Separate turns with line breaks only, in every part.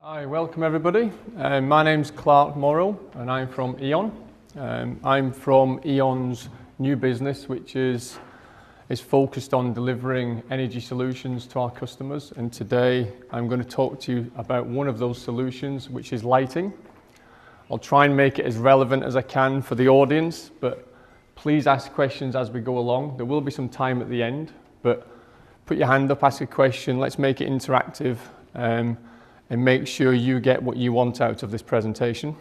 Hi, welcome everybody. My name's Clark Morrow and I'm from E.ON. I'm from E.ON's new business, which is focused on delivering energy solutions to our customers, and today I'm going to talk to you about one of those solutions, which is lighting. I'll try and make it as relevant as I can for the audience, but please ask questions as we go along. There will be some time at the end, but put your hand up, ask a question, let's make it interactive. And make sure you get what you want out of this presentation.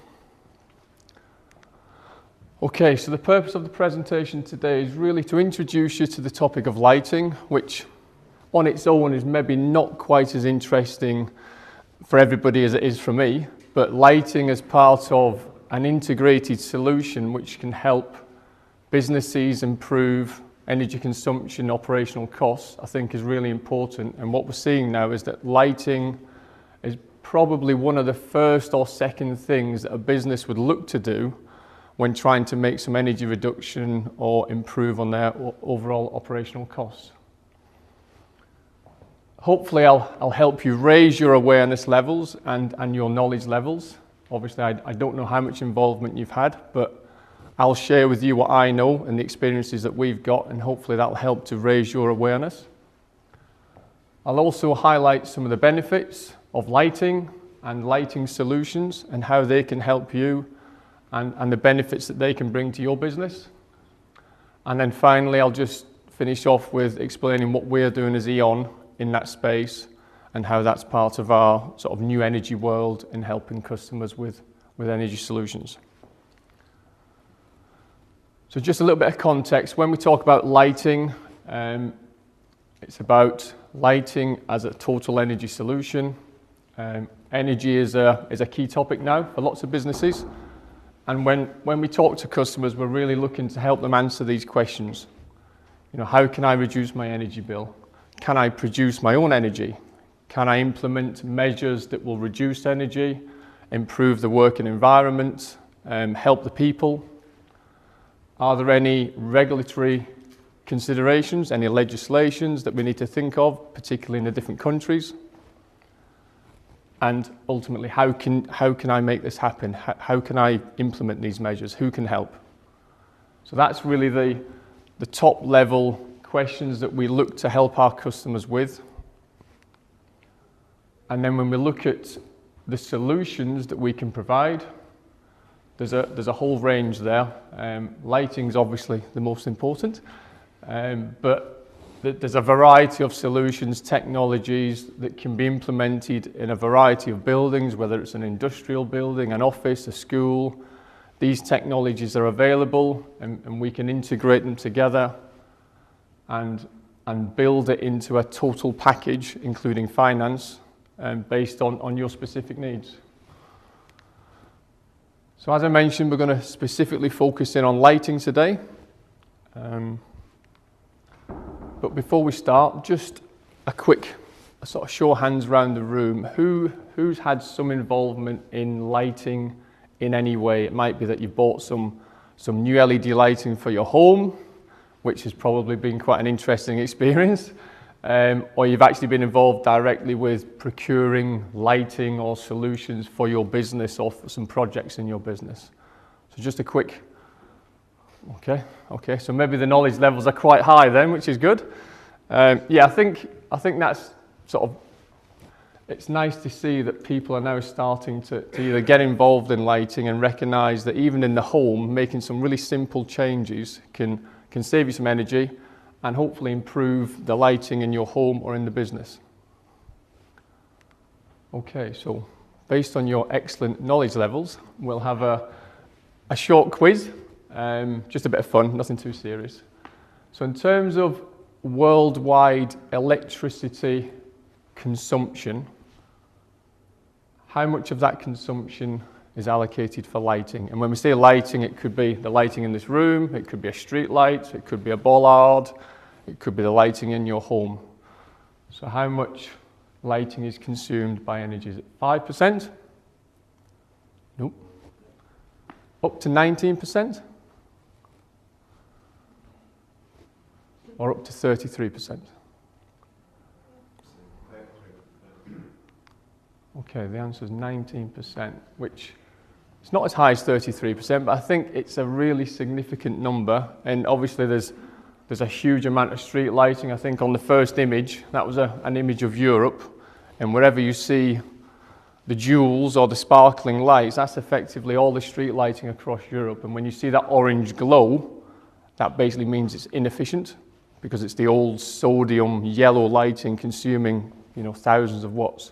Okay, so the purpose of the presentation today is really to introduce you to the topic of lighting, which on its own is maybe not quite as interesting for everybody as it is for me, but lighting as part of an integrated solution which can help businesses improve energy consumption, operational costs, I think is really important. And what we're seeing now is that lighting is probably one of the first or second things that a business would look to do when trying to make some energy reduction or improve on their overall operational costs. Hopefully I'll help you raise your awareness levels and your knowledge levels. Obviously I don't know how much involvement you've had, but I'll share with you what I know and the experiences that we've got, and hopefully that'll help to raise your awareness. I'll also highlight some of the benefits of lighting and lighting solutions and how they can help you and the benefits that they can bring to your business. And then finally, I'll just finish off with explaining what we're doing as E.ON in that space and how that's part of our sort of new energy world in helping customers with energy solutions. So just a little bit of context. When we talk about lighting, it's about lighting as a total energy solution. Energy is a key topic now for lots of businesses, and when we talk to customers, we're really looking to help them answer these questions. You know, how can I reduce my energy bill? Can I produce my own energy? Can I implement measures that will reduce energy, improve the working environment, help the people? Are there any regulatory considerations, any legislations that we need to think of, particularly in the different countries? And ultimately, how can I make this happen? How can I implement these measures? Who can help? So that's really the top level questions that we look to help our customers with. And then when we look at the solutions that we can provide, there's a whole range there. Lighting is obviously the most important, but there's a variety of solutions, technologies that can be implemented in a variety of buildings, whether it's an industrial building, an office, a school. These technologies are available, and we can integrate them together and build it into a total package, including finance, based on your specific needs. So as I mentioned, we're going to specifically focus in on lighting today. But before we start, just a quick sort of show of hands around the room. Who's had some involvement in lighting in any way? It might be that you've bought some new LED lighting for your home, which has probably been quite an interesting experience, or you've actually been involved directly with procuring lighting or solutions for your business or for some projects in your business. So just a quick. Okay, so maybe the knowledge levels are quite high then, which is good. Yeah, I think that's sort of, it's nice to see that people are now starting to either get involved in lighting and recognise that even in the home, making some really simple changes can save you some energy and hopefully improve the lighting in your home or in the business. Okay, so based on your excellent knowledge levels, we'll have a short quiz. Just a bit of fun, nothing too serious. So in terms of worldwide electricity consumption, how much of that consumption is allocated for lighting? And when we say lighting, it could be the lighting in this room, it could be a street light, it could be a bollard, it could be the lighting in your home. So how much lighting is consumed by energy? Is it 5%? Nope. Up to 19%? Or up to 33%? Okay, the answer is 19%, which it's not as high as 33%, but I think it's a really significant number. And obviously there's a huge amount of street lighting. I think on the first image, that was an image of Europe. And wherever you see the jewels or the sparkling lights, that's effectively all the street lighting across Europe. And when you see that orange glow, that basically means it's inefficient because it's the old sodium yellow lighting consuming, thousands of watts.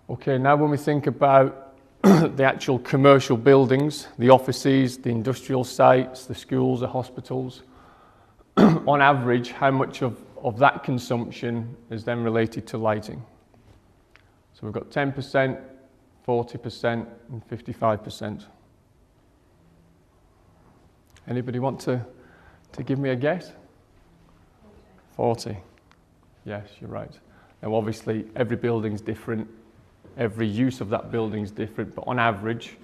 Okay, now when we think about the actual commercial buildings, the offices, the industrial sites, the schools, the hospitals, on average, how much of that consumption is then related to lighting? So we've got 10%, 40%, and 55%. Anybody want to give me a guess? 40. Yes, you're right. Now obviously every building's different. Every use of that building is different, but on average,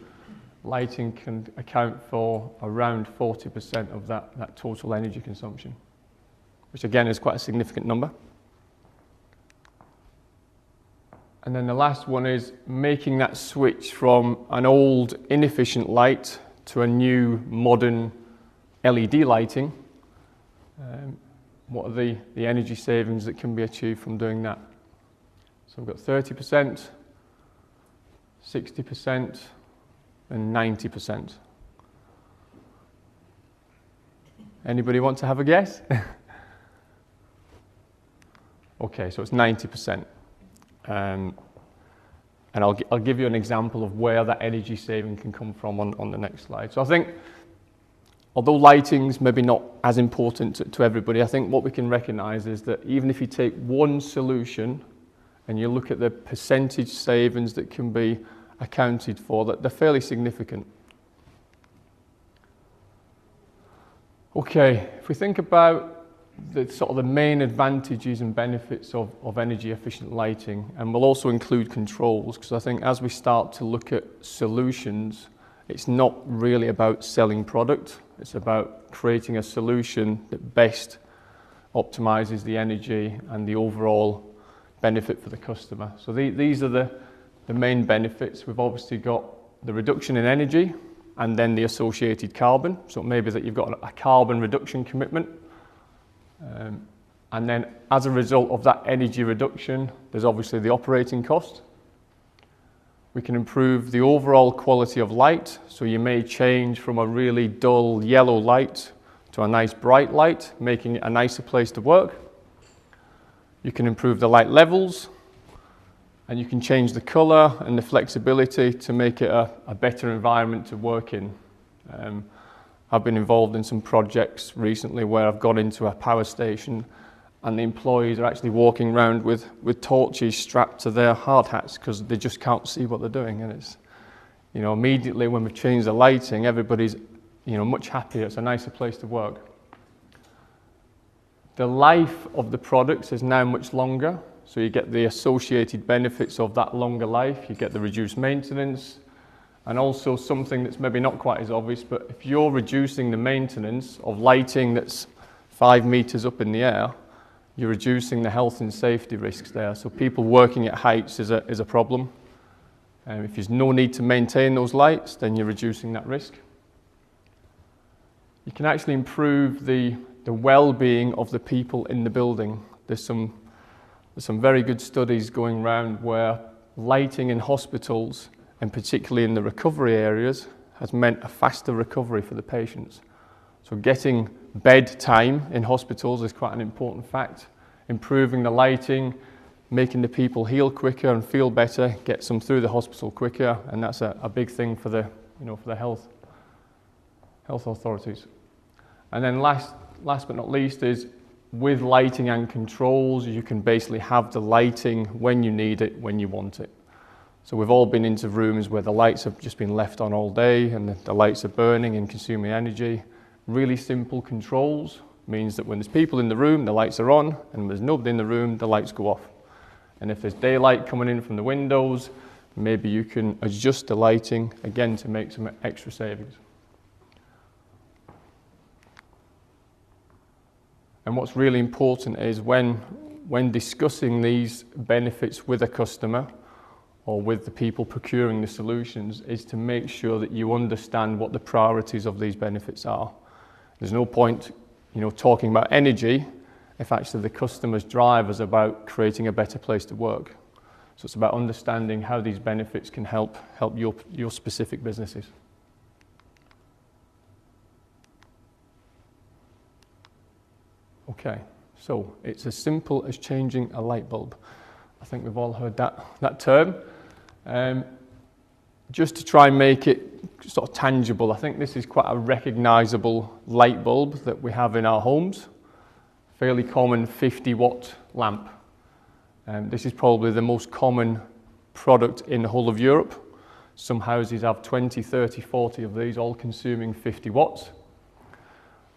lighting can account for around 40% of that total energy consumption, which again is quite a significant number. And then the last one is making that switch from an old inefficient light to a new modern LED lighting. What are the energy savings that can be achieved from doing that? So we've got 30%, 60%, and 90%. Anybody want to have a guess? Okay, so it's 90%. And I'll give you an example of where that energy saving can come from on the next slide. So I think, although lighting's maybe not as important to everybody, I think what we can recognise is that even if you take one solution and you look at the percentage savings that can be accounted for, that they're fairly significant. Okay, if we think about the main advantages and benefits of energy efficient lighting, and we'll also include controls, because I think as we start to look at solutions, it's not really about selling product, it's about creating a solution that best optimizes the energy and the overall benefit for the customer. So these are the main benefits. We've obviously got the reduction in energy and then the associated carbon. So maybe that you've got a carbon reduction commitment. And then as a result of that energy reduction, there's obviously the operating cost. We can improve the overall quality of light. So you may change from a really dull yellow light to a nice bright light, making it a nicer place to work. You can improve the light levels, and you can change the colour and the flexibility to make it a better environment to work in. I've been involved in some projects recently where I've gone into a power station and the employees are actually walking around with torches strapped to their hard hats because they just can't see what they're doing. And it's, immediately when we've changed the lighting, everybody's, much happier. It's a nicer place to work. The life of the products is now much longer. So you get the associated benefits of that longer life, you get the reduced maintenance, and also something that's maybe not quite as obvious, but if you're reducing the maintenance of lighting that's 5 meters up in the air, you're reducing the health and safety risks there. So people working at heights is a problem. If there's no need to maintain those lights, then you're reducing that risk. You can actually improve the well-being of the people in the building. There's some very good studies going around where lighting in hospitals, and particularly in the recovery areas, has meant a faster recovery for the patients. So getting bed time in hospitals is quite an important fact. Improving the lighting, making the people heal quicker and feel better, gets them through the hospital quicker, and that's a big thing for the health authorities. And then last but not least is, with lighting and controls, you can basically have the lighting when you need it, when you want it. So we've all been into rooms where the lights have just been left on all day and the lights are burning and consuming energy. Really simple controls means that when there's people in the room, the lights are on, and when there's nobody in the room, the lights go off. And if there's daylight coming in from the windows, maybe you can adjust the lighting, again, to make some extra savings. And what's really important is when when discussing these benefits with a customer or with the people procuring the solutions is to make sure that you understand what the priorities of these benefits are. There's no point, talking about energy if actually the customer's drive is about creating a better place to work. So it's about understanding how these benefits can help your specific businesses. Okay, so it's as simple as changing a light bulb. I think we've all heard that term. Just to try and make it sort of tangible, I think this is quite a recognisable light bulb that we have in our homes. Fairly common 50-watt lamp. This is probably the most common product in the whole of Europe. Some houses have 20, 30, 40 of these, all consuming 50 watts.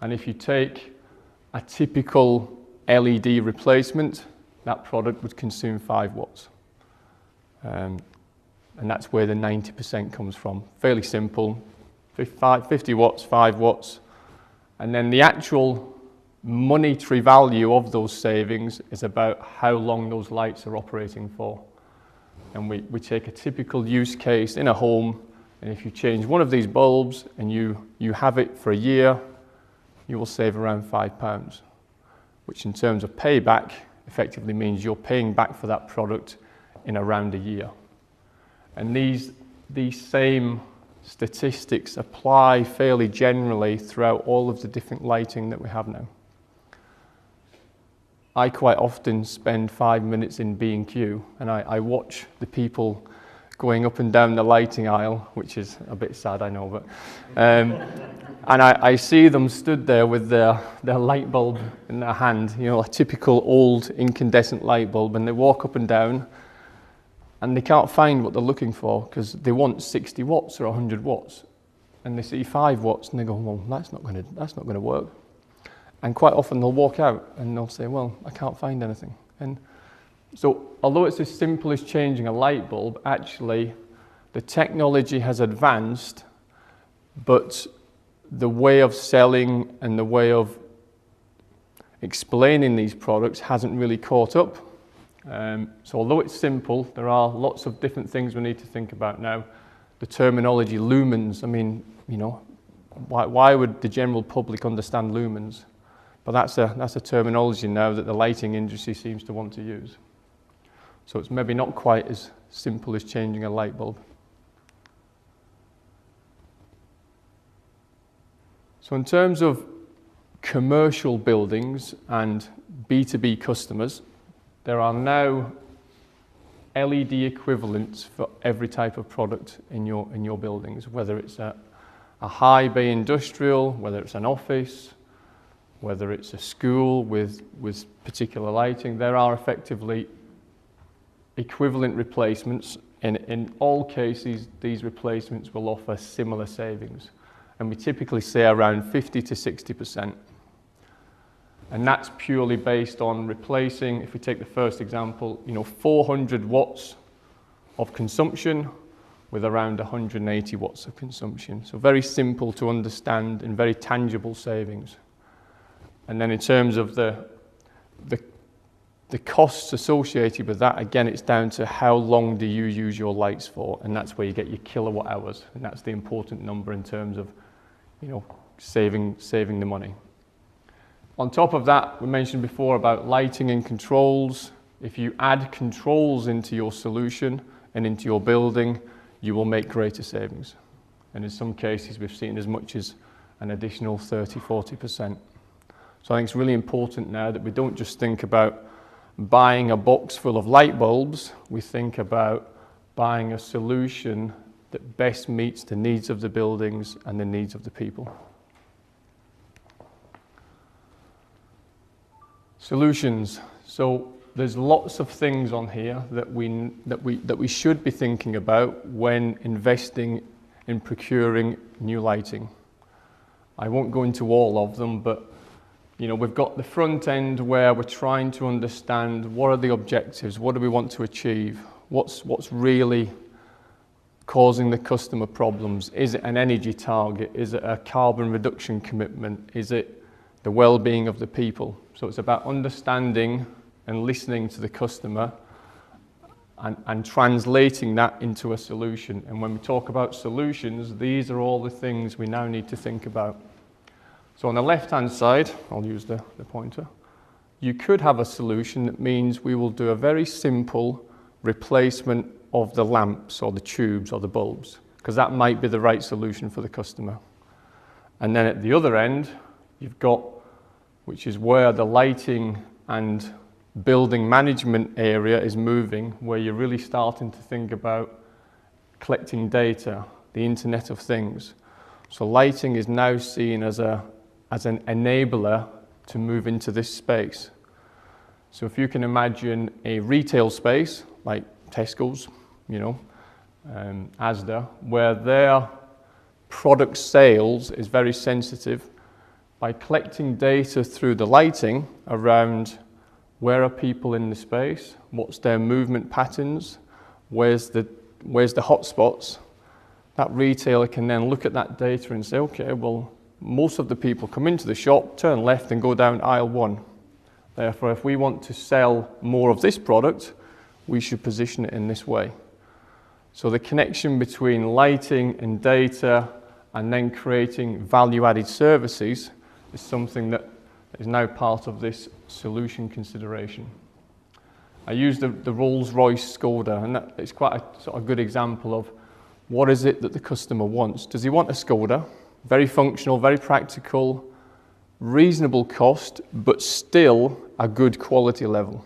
And if you take a typical LED replacement, that product would consume 5 watts. And that's where the 90% comes from. Fairly simple, 50 watts, 5 watts. And then the actual monetary value of those savings is about how long those lights are operating for. And we take a typical use case in a home, and if you change one of these bulbs and you have it for a year, you will save around £5, which in terms of payback effectively means you're paying back for that product in around a year. And these same statistics apply fairly generally throughout all of the different lighting that we have now. I quite often spend 5 minutes in B&Q and I watch the people going up and down the lighting aisle, which is a bit sad, I know, but and I see them stood there with their light bulb in their hand, a typical old incandescent light bulb, and they walk up and down and they can't find what they're looking for because they want 60 watts or 100 watts, and they see 5 watts and they go, well, that's not going to work. And quite often they'll walk out and they'll say, well, I can't find anything. And so although it's as simple as changing a light bulb, actually the technology has advanced, but the way of selling and the way of explaining these products hasn't really caught up. So although it's simple, there are lots of different things we need to think about now. The terminology lumens, I mean, why would the general public understand lumens? But that's a terminology now that the lighting industry seems to want to use. So it's maybe not quite as simple as changing a light bulb. So in terms of commercial buildings and B2B customers, there are now LED equivalents for every type of product in your buildings, whether it's a high bay industrial, whether it's an office, whether it's a school with particular lighting. There are effectively equivalent replacements. In all cases, these replacements will offer similar savings. And we typically say around 50 to 60%. And that's purely based on replacing, if we take the first example, 400 watts of consumption with around 180 watts of consumption. So very simple to understand and very tangible savings. And then in terms of the costs associated with that, again, it's down to how long do you use your lights for, and that's where you get your kilowatt hours, and that's the important number in terms of, saving the money. On top of that, we mentioned before about lighting and controls. If you add controls into your solution and into your building, you will make greater savings. And in some cases, we've seen as much as an additional 30, 40%. So I think it's really important now that we don't just think about buying a box full of light bulbs, we think about buying a solution that best meets the needs of the buildings and the needs of the people. Solutions. So there's lots of things on here that we should be thinking about when investing in procuring new lighting. I won't go into all of them, but we've got the front end where we're trying to understand what are the objectives, what do we want to achieve, what's really causing the customer problems. Is it an energy target? Is it a carbon reduction commitment? Is it the well-being of the people? So it's about understanding and listening to the customer and translating that into a solution. And when we talk about solutions, these are all the things we now need to think about. So on the left-hand side, I'll use the pointer, you could have a solution that means we will do a very simple replacement of the lamps or the tubes or the bulbs, because that might be the right solution for the customer. And then at the other end, you've got, which is where the lighting and building management area is moving, where you're really starting to think about collecting data, the Internet of Things. So lighting is now seen as an enabler to move into this space. So if you can imagine a retail space like Tesco's, Asda, where their product sales is very sensitive, by collecting data through the lighting around where are people in the space, what's their movement patterns, where's the hotspots, that retailer can then look at that data and say, okay, well, most of the people come into the shop, turn left and go down aisle 1. Therefore, if we want to sell more of this product, we should position it in this way. So the connection between lighting and data and then creating value-added services is something that is now part of this solution consideration. I use the Rolls-Royce Skoda, and that is quite a sort of good example of what is it that the customer wants. Does he want a Skoda? Very functional, very practical, reasonable cost, but still a good quality level.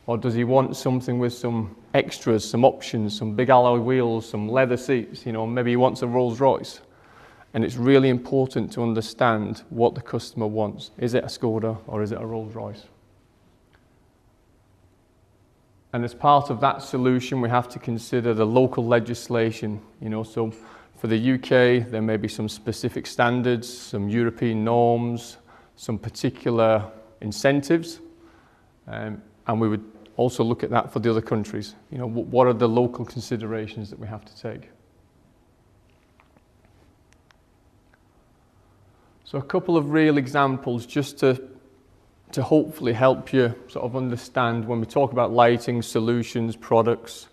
Or does he want something with some extras, some options, some big alloy wheels, some leather seats, maybe he wants a Rolls-Royce. And it's really important to understand what the customer wants. Is it a Skoda or is it a Rolls-Royce? And as part of that solution, we have to consider the local legislation. So for the UK, there may be some specific standards, some European norms, some particular incentives. And we would also look at that for the other countries. What are the local considerations that we have to take? So a couple of real examples just to hopefully help you sort of understand when we talk about lighting, solutions, products,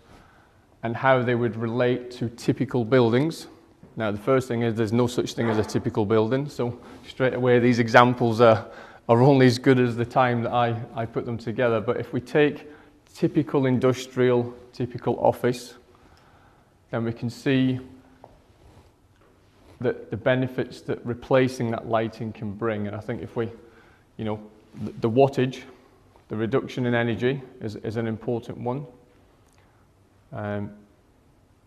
and how they would relate to typical buildings. Now, the first thing is there's no such thing as a typical building, so straight away these examples are only as good as the time that I put them together. But if we take typical industrial, typical office, then we can see the benefits that replacing that lighting can bring. And I think if we, the wattage, the reduction in energy is an important one. And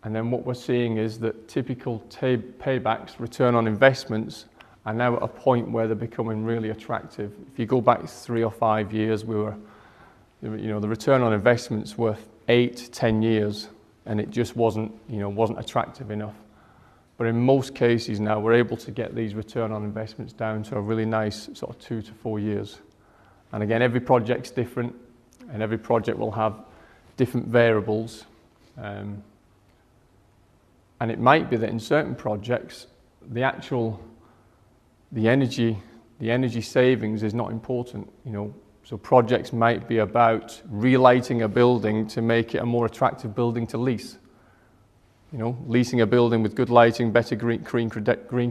then what we're seeing is that typical paybacks, return on investments, are now at a point where they're becoming really attractive. If you go back 3 or 5 years, the return on investments were 8, 10 years, and it just wasn't attractive enough. But in most cases now, we're able to get these return on investments down to a really nice sort of 2 to 4 years. And again, every project's different, and every project will have different variables. And it might be that in certain projects, the energy savings is not important. So projects might be about relighting a building to make it a more attractive building to lease. Leasing a building with good lighting, better green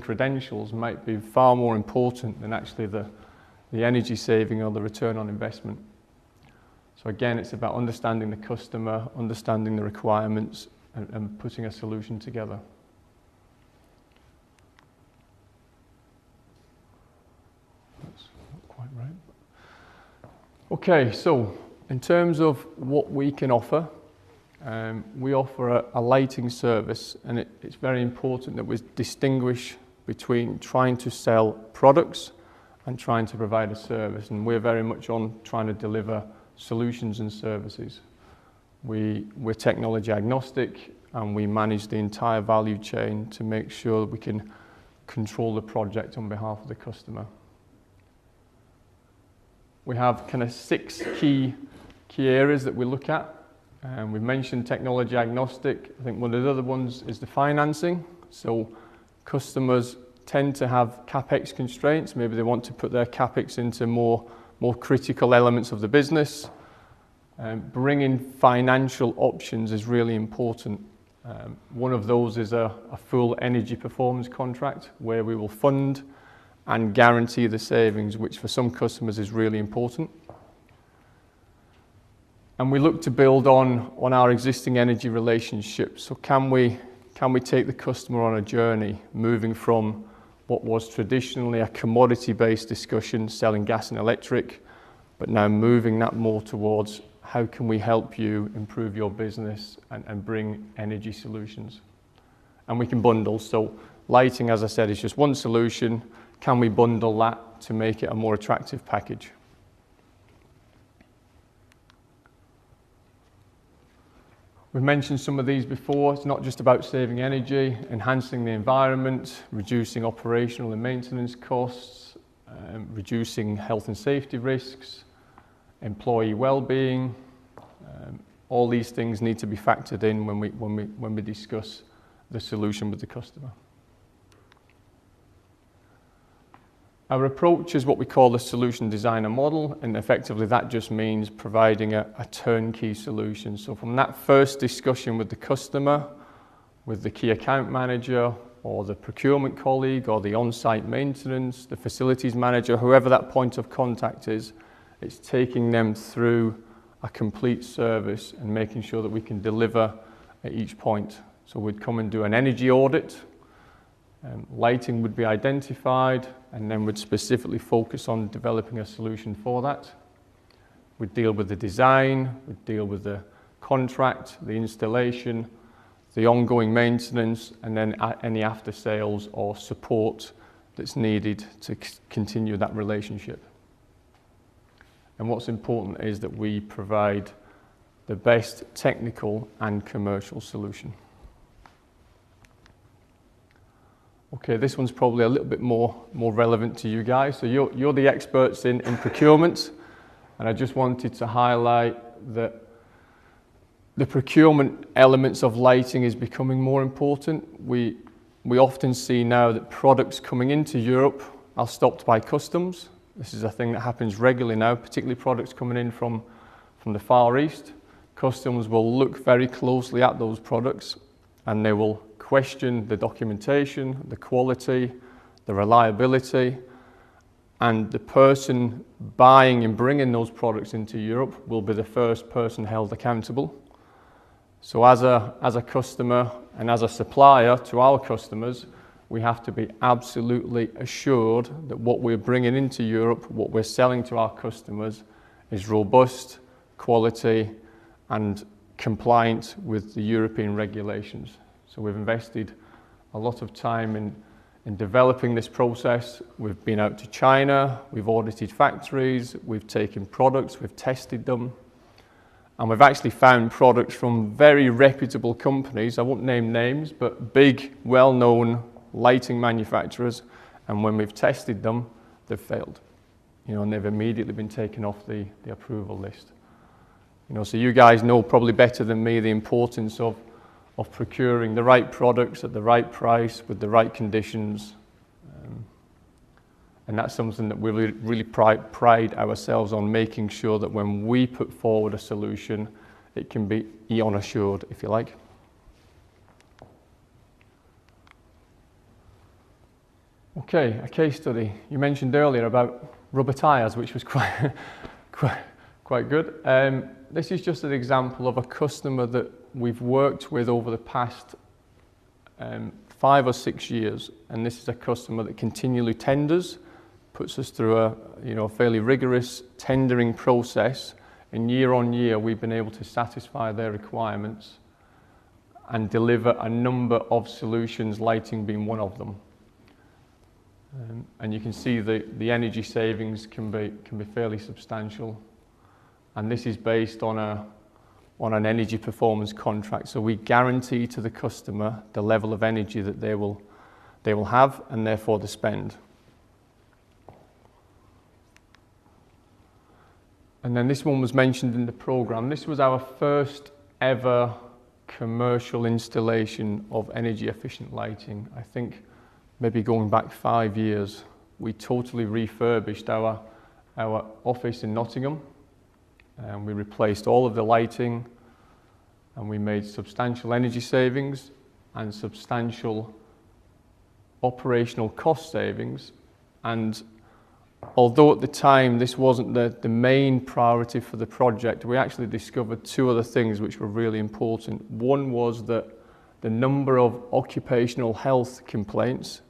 credentials might be far more important than actually the energy saving or the return on investment. So again, it's about understanding the customer, understanding the requirements, and putting a solution together. That's not quite right. Okay, so in terms of what we can offer, we offer a lighting service, and it's very important that we distinguish between trying to sell products and trying to provide a service, and we're very much on trying to deliver solutions and services. We're technology agnostic, and we manage the entire value chain to make sure that we can control the project on behalf of the customer. We have kind of 6 key areas that we look at. We've mentioned technology agnostic. I think one of the other ones is the financing. So customers tend to have CapEx constraints. Maybe they want to put their CapEx into more more critical elements of the business. Bringing financial options is really important. One of those is a full energy performance contract where we will fund and guarantee the savings, which for some customers is really important. And we look to build on our existing energy relationships. So can we take the customer on a journey, moving from what was traditionally a commodity-based discussion, selling gas and electric, but now moving that more towards how can we help you improve your business and bring energy solutions. And we can bundle. So lighting, as I said, is just one solution. Can we bundle that to make it a more attractive package? We've mentioned some of these before. It's not just about saving energy, enhancing the environment, reducing operational and maintenance costs, reducing health and safety risks, employee well-being. All these things need to be factored in when we discuss the solution with the customer. Our approach is what we call the solution designer model, and effectively that just means providing a turnkey solution. So from that first discussion with the customer, with the key account manager, or the procurement colleague, or the on-site maintenance, the facilities manager, whoever that point of contact is, it's taking them through a complete service and making sure that we can deliver at each point. So we'd come and do an energy audit, lighting would be identified, and then we'd specifically focus on developing a solution for that. We'd deal with the design, we'd deal with the contract, the installation, the ongoing maintenance, and then any after sales or support that's needed to continue that relationship. And what's important is that we provide the best technical and commercial solution. Okay, this one's probably a little bit more relevant to you guys. So you're the experts in procurement, and I just wanted to highlight that the procurement elements of lighting is becoming more important. We often see now that products coming into Europe are stopped by customs. This is a thing that happens regularly now, particularly products coming in from the Far East. Customs will look very closely at those products, and they will question the documentation, the quality, the reliability, and the person buying and bringing those products into Europe will be the first person held accountable. So as a customer and as a supplier to our customers, we have to be absolutely assured that what we're bringing into Europe, what we're selling to our customers, is robust, quality, and compliant with the European regulations. So we've invested a lot of time in developing this process. We've been out to China, we've audited factories, we've taken products, we've tested them, and we've actually found products from very reputable companies, I won't name names, but big, well-known lighting manufacturers, and when we've tested them, they've failed. And they've immediately been taken off the approval list. So you guys know probably better than me the importance of procuring the right products at the right price with the right conditions. And that's something that we really pride ourselves on, making sure that when we put forward a solution, it can be E.ON assured, if you like. Okay, a case study. You mentioned earlier about rubber tyres, which was quite good. This is just an example of a customer that we've worked with over the past 5 or 6 years, and this is a customer that continually tenders, puts us through a fairly rigorous tendering process, and year on year we've been able to satisfy their requirements and deliver a number of solutions, lighting being one of them. And you can see the energy savings can be fairly substantial, and this is based on an energy performance contract. So we guarantee to the customer the level of energy that they will have, and therefore the spend. And then this one was mentioned in the program. This was our first ever commercial installation of energy efficient lighting. I think maybe going back 5 years, we totally refurbished our our office in Nottingham, and we replaced all of the lighting, and we made substantial energy savings and substantial operational cost savings. And although at the time this wasn't the main priority for the project, we actually discovered two other things which were really important. One was that the number of occupational health complaints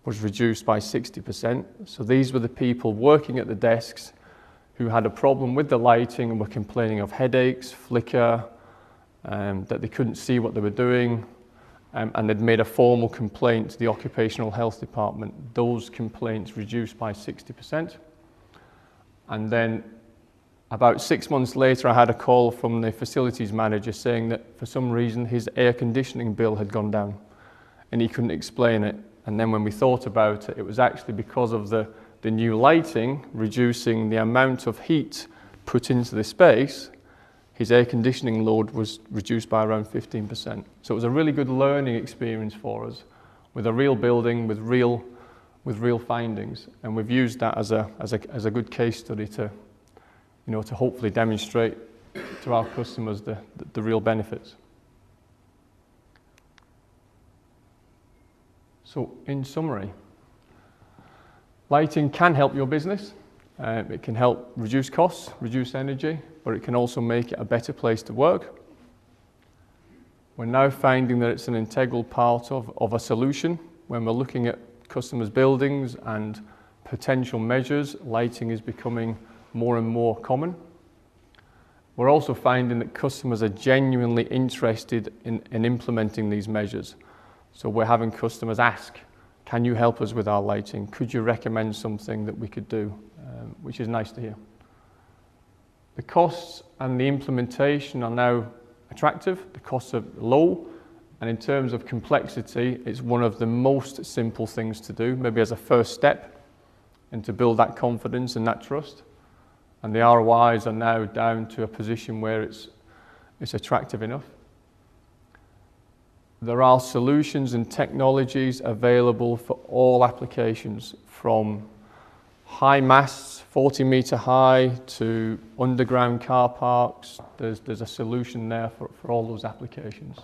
was reduced by 60%. So these were the people working at the desks who had a problem with the lighting and were complaining of headaches, flicker, that they couldn't see what they were doing, and they'd made a formal complaint to the occupational health department. Those complaints reduced by 60%. And then about 6 months later, I had a call from the facilities manager saying that for some reason his air conditioning bill had gone down and he couldn't explain it. And then when we thought about it, it was actually because of the new lighting reducing the amount of heat put into the space. His air conditioning load was reduced by around 15%. So it was a really good learning experience for us, with a real building, with real findings. And we've used that as a good case study to hopefully demonstrate to our customers the real benefits. So in summary, lighting can help your business. It can help reduce costs, reduce energy, but it can also make it a better place to work. We're now finding that it's an integral part of a solution. When we're looking at customers' buildings and potential measures, lighting is becoming more and more common. We're also finding that customers are genuinely interested in implementing these measures. So we're having customers ask, can you help us with our lighting? Could you recommend something that we could do? Which is nice to hear. The costs and the implementation are now attractive. The costs are low. And in terms of complexity, it's one of the most simple things to do, maybe as a first step, and to build that confidence and that trust. And the ROIs are now down to a position where it's attractive enough. There are solutions and technologies available for all applications, from high masts, 40 metre high, to underground car parks. There's a solution there for all those applications.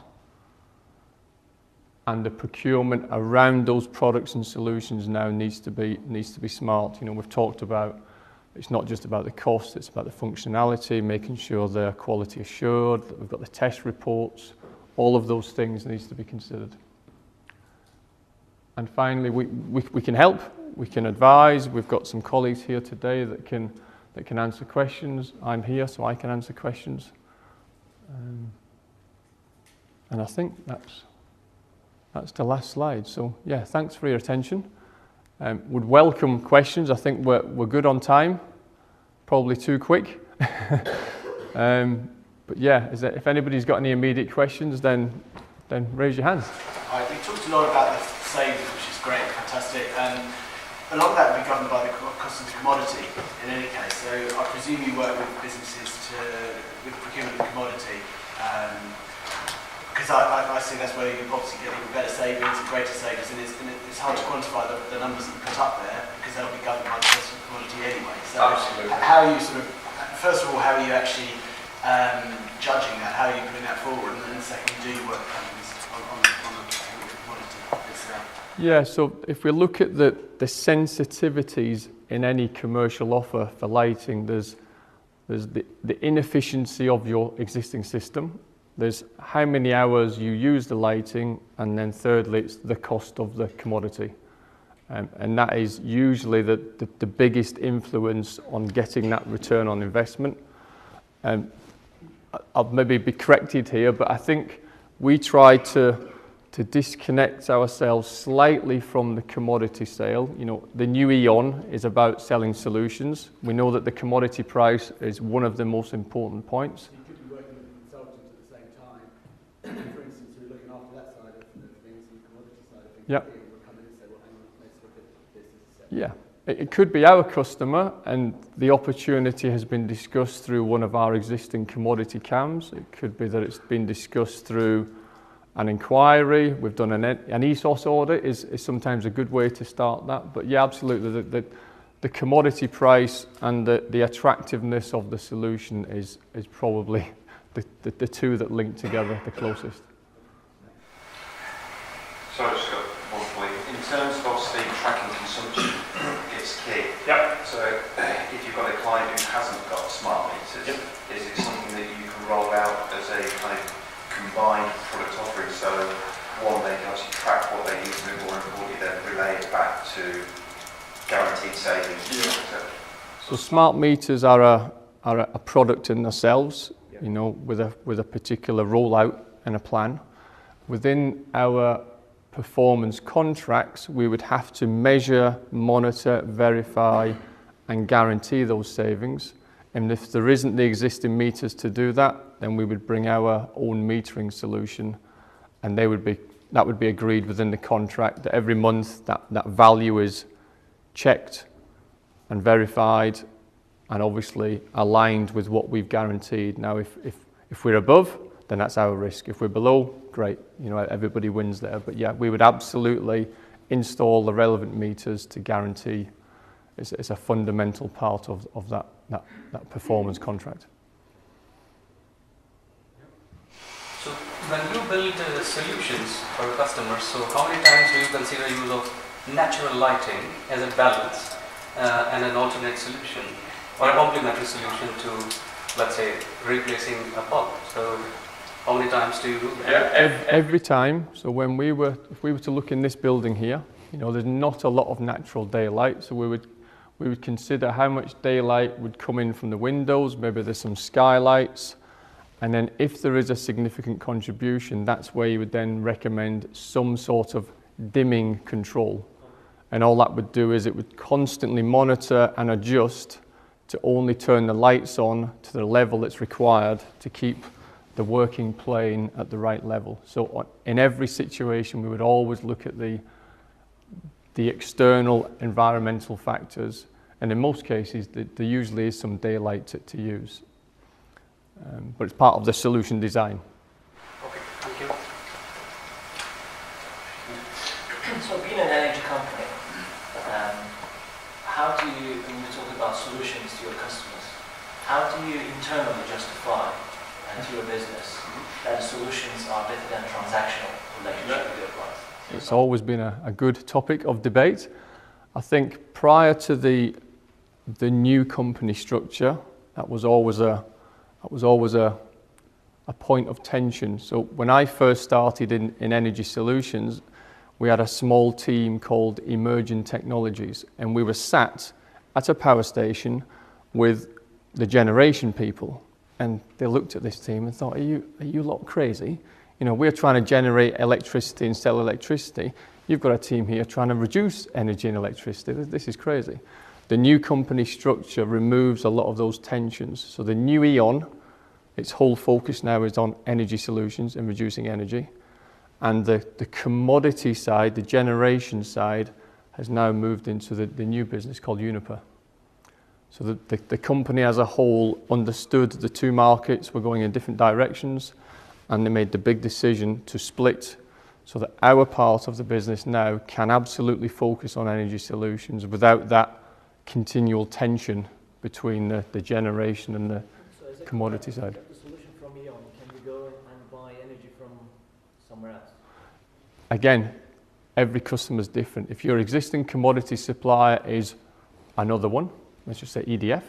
And the procurement around those products and solutions now needs to be smart. We've talked about, it's not just about the cost, it's about the functionality, making sure they're quality assured, that we've got the test reports. All of those things needs to be considered. And finally, we can help, we can advise. We've got some colleagues here today that can answer questions. I'm here, so I can answer questions. And I think that's the last slide. So yeah, thanks for your attention. Would welcome questions. I think we're good on time. Probably too quick. But yeah, if anybody's got any immediate questions, then raise your hands.
We talked a lot about the savings, which is great, fantastic. A lot of that will be governed by the cost of the commodity in any case. So I presume you work with businesses with procurement of commodity, because I see that's where you obviously get even better savings and greater savings, and it's hard to quantify the numbers that you put up there because they'll be governed by the cost of commodity anyway. So absolutely. How are you first of all, how are you actually judging that? How are you putting that forward? And then secondly, do you work with companies on the commodity itself?
Yeah, so if we look at the sensitivities in any commercial offer for lighting, there's the inefficiency of your existing system, there's how many hours you use the lighting, and then thirdly, it's the cost of the commodity. And that is usually the biggest influence on getting that return on investment. I'll maybe be corrected here, but I think we try to disconnect ourselves slightly from the commodity sale. The new E.ON is about selling solutions. We know that the commodity price is one of the most important points.
You could be working with a consultant at the same time. For instance, you're looking after that side of things, the commodity side of things.
Yeah.
We'll come in and say, well, hang on, let's look at this as a separate.
Yeah. It could be our customer, and the opportunity has been discussed through one of our existing commodity CAMs. It could be that it's been discussed through an inquiry. We've done an ESOS audit is sometimes a good way to start that. But yeah, absolutely, the commodity price and the attractiveness of the solution is probably the two that link together the closest.
So I've just got one point. In terms of obviously tracking consumption, it's key.
Yep.
So if you've got a client who hasn't got smart meters,
Yep.
is it something that you can roll out as a kind of combined product offering? So one, they can actually track what they use, and more importantly, then relay it back to guaranteed savings.
Yeah.
So smart meters are a product in themselves, you know, with a particular rollout and a plan. Within our performance contracts, we would have to measure, monitor, verify, and guarantee those savings. And if there isn't the existing meters to do that, then we would bring our own metering solution, and that would be agreed within the contract that every month that value is checked and verified, and obviously aligned with what we've guaranteed. Now, if we're above, then that's our risk. If we're below, great, you know, everybody wins there. But yeah, we would absolutely install the relevant meters to guarantee. It's a fundamental part of that performance contract.
So when you build solutions for customers, so how many times do you consider use of natural lighting as a balance and an alternate solution or a complementary solution to, let's say, replacing a bulb? So how many times do you do that?
Yeah, every time. So if we were to look in this building here, you know, there's not a lot of natural daylight, so we would consider how much daylight would come in from the windows. Maybe there's some skylights, and then if there is a significant contribution, that's where you would then recommend some sort of dimming control. And all that would do is it would constantly monitor and adjust to only turn the lights on to the level that's required to keep the working plane at the right level. So in every situation, we would always look at the external environmental factors, and in most cases, there usually is some daylight to use. But it's part of the solution design.
Okay, thank you.
So being an energy company, how do you, when you talk about solutions to your customers, how do you internally justify to your business that the solutions are better than transactional relationship with your clients?
It's always been a good topic of debate. I think prior to the new company structure, that was always a point of tension. So when I first started in Energy Solutions, we had a small team called Emerging Technologies, and we were sat at a power station with the generation people, and they looked at this team and thought, are you lot crazy? You know, we're trying to generate electricity and sell electricity. You've got a team here trying to reduce energy and electricity. This is crazy. The new company structure removes a lot of those tensions. So the new E.ON, its whole focus now is on energy solutions and reducing energy. And the commodity side, the generation side, has now moved into the new business called Uniper. So the company as a whole understood the two markets were going in different directions, and they made the big decision to split so that our part of the business now can absolutely focus on energy solutions without that continual tension between the generation and the commodity side.
The solution from E.ON, can you go and buy energy from somewhere else?
Again, every customer is different. If your existing commodity supplier is another one, let's just say EDF,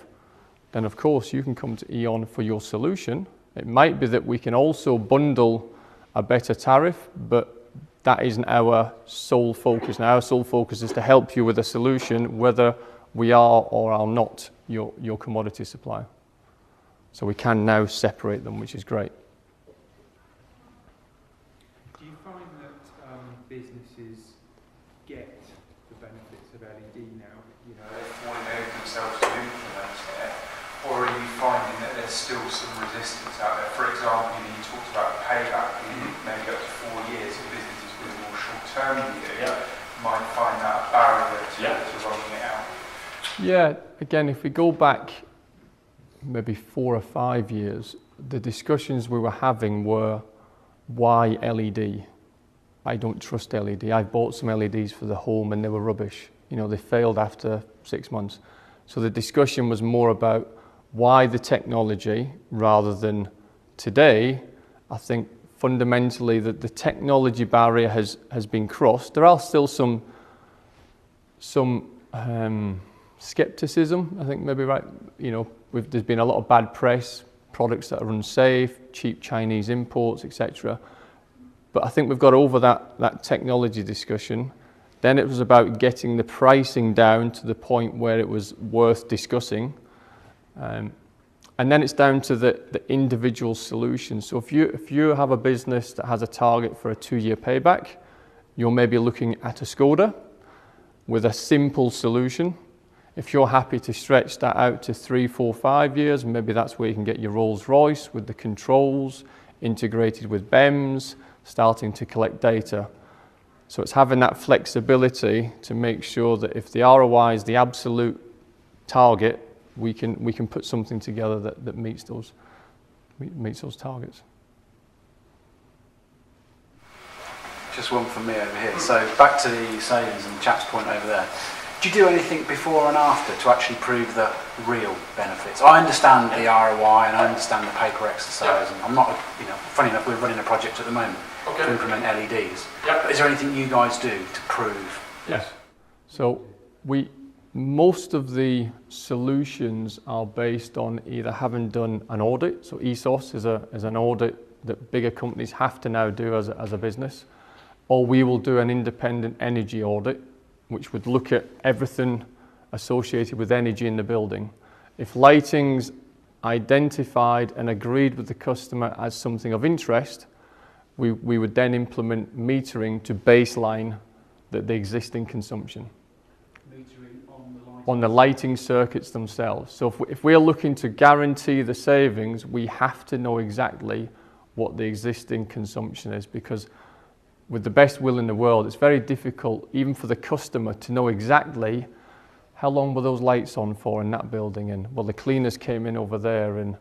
then of course you can come to E.ON for your solution. It might be that we can also bundle a better tariff, but that isn't our sole focus. Now, our sole focus is to help you with a solution, whether we are or are not your commodity supplier. So we can now separate them, which is great.
Do you find that businesses get the benefits of LED now? You know,
They want to know themselves to implement it, or are you finding that there's still some resistance out there? For example, you talked about payback, maybe up to 4 years. If businesses with a more short-term view might find that a barrier to rolling it out.
Yeah, again, if we go back maybe 4 or 5 years, the discussions we were having were, why LED? I don't trust LED. I've bought some LEDs for the home and they were rubbish. they failed after 6 months. So the discussion was more about why the technology rather than today. I think fundamentally that the technology barrier has been crossed. There are still some skepticism, I think maybe, right? There's been a lot of bad press, products that are unsafe, cheap Chinese imports, etc. But I think we've got over that technology discussion. Then it was about getting the pricing down to the point where it was worth discussing. And then it's down to the individual solution. So if you have a business that has a target for a 2-year payback, you're maybe looking at a Skoda with a simple solution. If you're happy to stretch that out to 3, 4, 5 years, maybe that's where you can get your Rolls-Royce with the controls integrated with BEMS, starting to collect data. So it's having that flexibility to make sure that if the ROI is the absolute target, we can put something together that meets those targets.
Just one from me over here. So back to the savings and the chap's point over there. Do you do anything before and after to actually prove the real benefits? I understand the ROI and I understand the paper exercise. And I'm not, funny enough, we're running a project at the moment to implement LEDs. But is there anything you guys do to prove?
Yes. So most of the solutions are based on either having done an audit. So ESOS is an audit that bigger companies have to now do as a business, or we will do an independent energy audit, which would look at everything associated with energy in the building. If lighting's identified and agreed with the customer as something of interest, we would then implement metering to baseline the existing consumption.
Metering
on the lighting circuits themselves. So if we're looking to guarantee the savings, we have to know exactly what the existing consumption is, because with the best will in the world, it's very difficult, even for the customer, to know exactly how long were those lights on for in that building, and well, the cleaners came in over there, and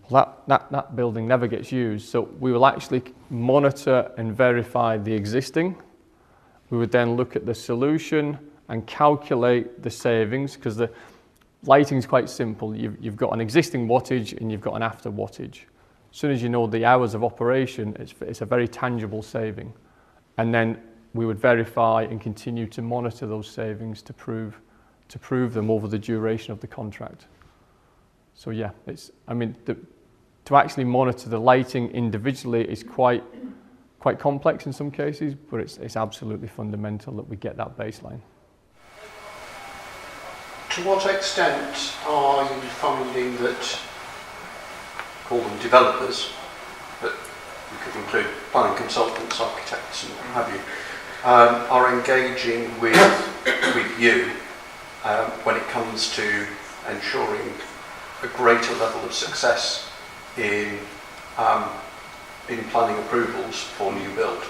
that building never gets used. So we will actually monitor and verify the existing. We would then look at the solution and calculate the savings, because the lighting is quite simple. You've got an existing wattage and you've got an after wattage. As soon as you know the hours of operation, it's a very tangible saving. And then we would verify and continue to monitor those savings to prove them over the duration of the contract. So yeah, to actually monitor the lighting individually is quite complex in some cases, but it's absolutely fundamental that we get that baseline.
To what extent are you finding that, call them developers, but we could include planning consultants, architects and what have you, are engaging with you when it comes to ensuring a greater level of success in planning approvals for new build,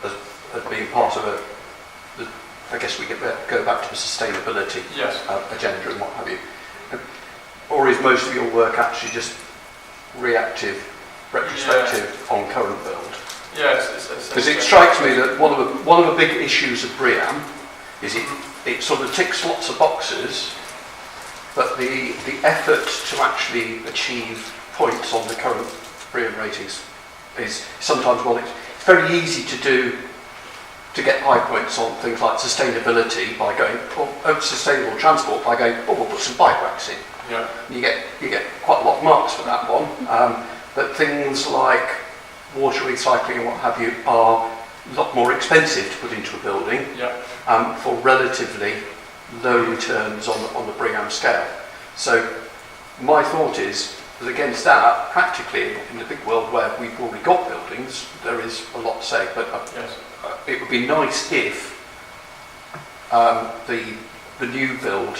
as being part of I guess we go back to the sustainability agenda and what have you. Or is most of your work actually just reactive, retrospective on current build?
Yes.
Because it strikes me that one of the big issues of BREEAM is it sort of ticks lots of boxes, but the effort to actually achieve points on the current BREEAM ratings is sometimes, it's very easy to get high points on things like sustainability by going, sustainable transport by going, we'll put some bike racks in.
Yeah.
You get quite a lot of marks for that one. But things like water recycling and what have you are a lot more expensive to put into a building for relatively low returns on the BREEAM scale. So my thought is that against that, practically in the big world where we've already got buildings, there is a lot to say. But it would be nice if the new build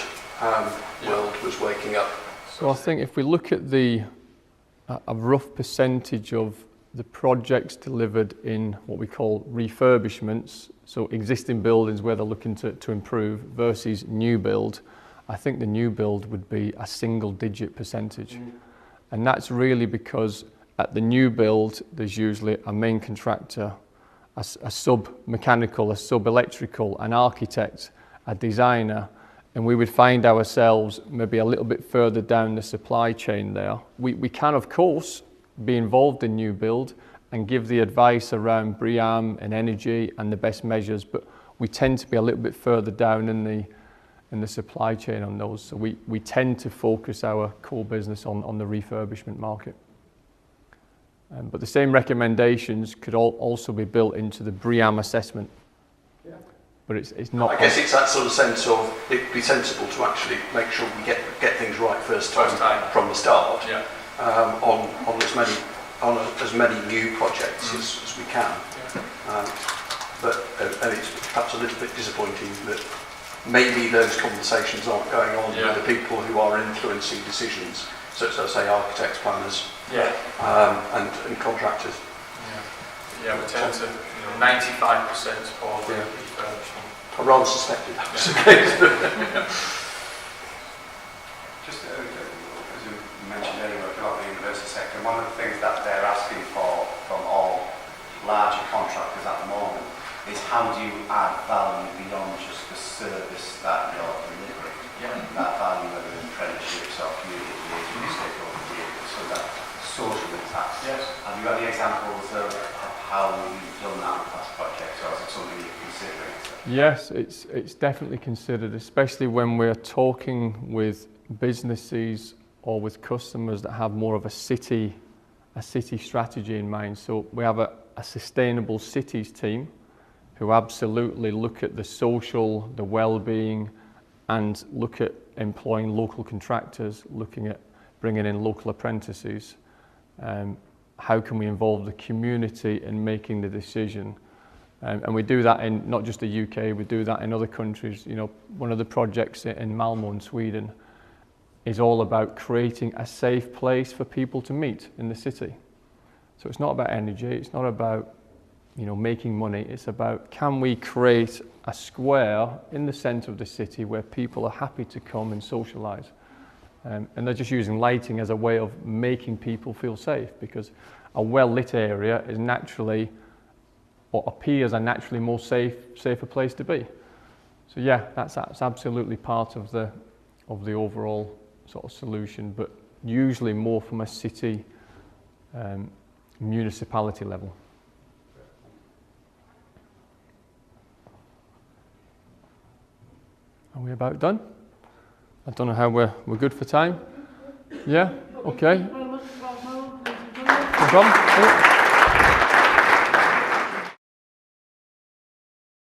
world was waking up.
So I think if we look at a rough percentage of the projects delivered in what we call refurbishments, so existing buildings where they're looking to improve versus new build, I think the new build would be a single-digit percentage. And that's really because at the new build, there's usually a main contractor, a sub-mechanical, a sub-electrical, an architect, a designer, and we would find ourselves maybe a little bit further down the supply chain there. We can, of course, be involved in new build and give the advice around BREEAM and energy and the best measures, but we tend to be a little bit further down in the supply chain on those. So we tend to focus our core business on the refurbishment market. But the same recommendations could also be built into the BREEAM assessment.
Yeah.
But it's not.
I guess it's that sort of sense of it'd be sensible to actually make sure we get things right first time from the start.
Yeah.
On as many new projects as we can. But and it's perhaps a little bit disappointing that maybe those conversations aren't going on with the people who are influencing decisions, such as, say, architects, planners, and contractors.
Yeah, we tend to, 95% of the refurbishment.
I rather suspected that was the case.
Just as you mentioned earlier, about the university sector, one of the things that they're asking for from all larger contractors at the moment is how do you add value beyond just the service that you're delivering? That value, whether in apprenticeships or community engagement, stakeholder, so that social impact.
Yes.
Have you got any examples of how you've done that with past projects, or is it something you're considering?
Yes, it's definitely considered, especially when we're talking with businesses or with customers that have more of a city strategy in mind. So we have a sustainable cities team who absolutely look at the social, the well-being, and look at employing local contractors, looking at bringing in local apprentices. How can we involve the community in making the decision? And we do that in not just the UK, we do that in other countries. One of the projects in Malmö in Sweden is all about creating a safe place for people to meet in the city. So it's not about energy, it's not about making money, it's about can we create a square in the centre of the city where people are happy to come and socialise. And they're just using lighting as a way of making people feel safe, because a well-lit area is naturally, or appears a naturally more safer place to be. So yeah, that's absolutely part of the overall sort of solution, but usually more from a city municipality level. Are we about done? I don't know how we're good for time. Yeah? Okay. No problem.